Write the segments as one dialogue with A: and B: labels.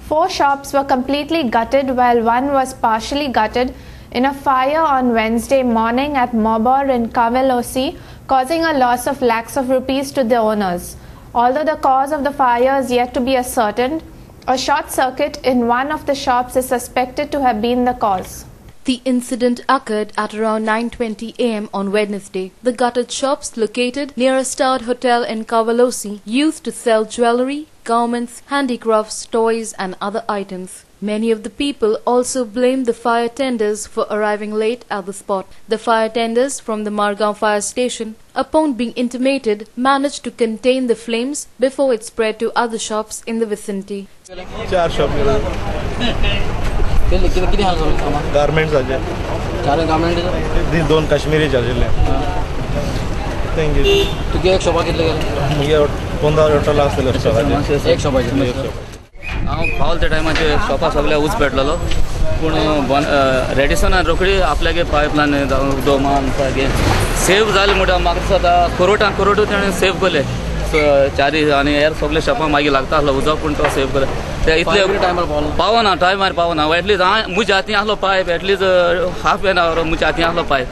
A: 4 shops were completely gutted while one was partially gutted in a fire on Wednesday morning at Mobor in Kavalosi, causing a loss of lakhs of rupees to the owners. Although the cause of the fire is yet to be ascertained, a short circuit in one of the shops is suspected to have been the cause.
B: The incident occurred at around 9:20 am on Wednesday. The gutted shops located near a starred hotel in Kavalosi used to sell jewellery, garments, handicrafts, toys and other items. Many of the people also blamed the fire tenders for arriving late at the spot. The fire tenders from the Margaon fire station, upon being intimated, managed to contain the flames before it spread to other shops in the vicinity.
C: 4 shops. Garments are
D: 4 garments.
C: These 2 Kashmiri charges. Thank you.
D: तो क्या एक shop कितले गेले?
C: ये 15 total असले
D: एक shop आहे. हांव पावल त्या टायमाचे शॉपा सगळ्या उच पेटलेलो पूण रेडिसन आनी रोखडी आपल्यागे पायपलायन उदोमान सेव जाले म्हणटा म्हाका दिसता कोरोटा तेणें सेव केले चारी आनी हेर सगळे शॉपां मागीर लागता आसलो उजो पूण तो सेव केले ते इतले टायमार पावना टायमार पावना एटलीस्ट म्हज्या हातीन आसलो pipe at least half an hour म्हज्या हातीन आसलो पायप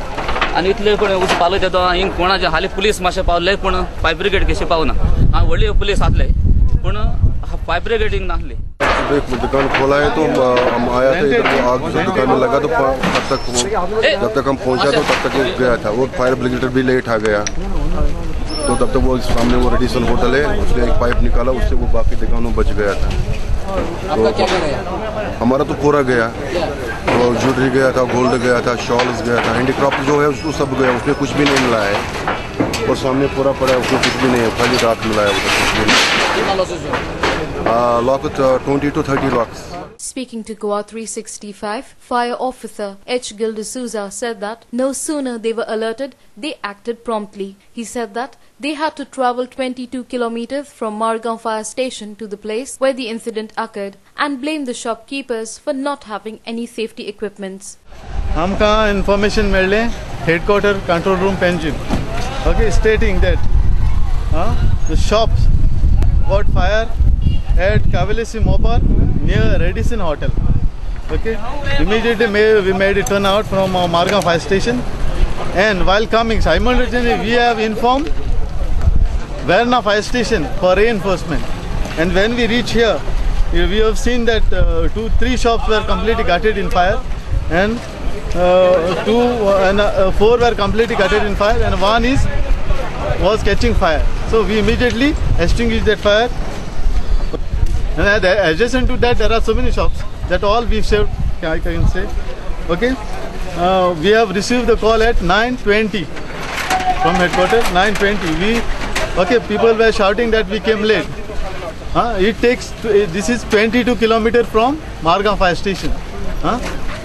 D: आनी इतले पूण उच पावलो तेदो हिंग कोणाचे हालीं पुलीस मातशें पावले पूण फायर ब्रिगेड कशी पावना हांव व्हडली पुलीस आसले पूण फायर ब्रिगेडिंग नासली.
E: एक दुकान खोला है तो हम आया था इधर वो आग जो दुकान में लगा तो जब तक हम पहुंचा तो तब तक वो गया था. वो फायर ब्रिगेड भी लेट आ गया तो तब तक वो सामने वो रेडिसन होटल है उसने एक पाइप निकाला उससे वो बाकी दुकानों बच गया था. तो हमारा तो पूरा गया तो ज्वेलरी गया था, गोल्ड गया था, शॉल्स गया था, हैंडीक्राफ्ट जो है उसको सब गया. उसमें कुछ भी नहीं मिला है और सामने पूरा पड़ा है उसमें कुछ भी नहीं है, खाली राख मिला है उधर. Lock it 20 to 30 locks.
B: Speaking to Goa 365, Fire Officer H. Gil D'Souza said that no sooner they were alerted, they acted promptly. He said that they had to travel 22 kilometers from Margaon Fire Station to the place where the incident occurred and blamed the shopkeepers for not having any safety equipments.
F: हमका information मिले headquarter control room Panjim, okay, stating that the shops got fire at Kavalosi Mobor near Radisson Hotel. Okay, immediately we made a turnout from Margaon Fire Station, and while coming simultaneously we have informed Verna Fire Station for reinforcement. And when we reach here, we have seen that 2-3 shops were completely gutted in fire, and 4 were completely gutted in fire, and one was catching fire. So we immediately extinguished that fire. And adjacent to that, there are so many shops that all we've saved, I can say. Okay, we have received the call at 9:20 from headquarters. 9:20. People were shouting that we came late. It takes this is 22 kilometers from Margaon Fire Station.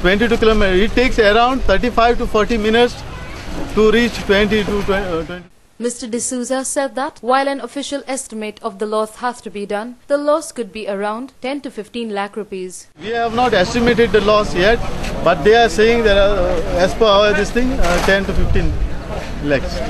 F: 22 kilometers. It takes around 35 to 40 minutes to reach 20 to 20.
B: Mr. D'Souza said that while an official estimate of the loss has to be done, the loss could be around 10 to 15 lakh rupees.
F: We have not estimated the loss yet, but they are saying that as per this thing, 10 to 15 lakhs.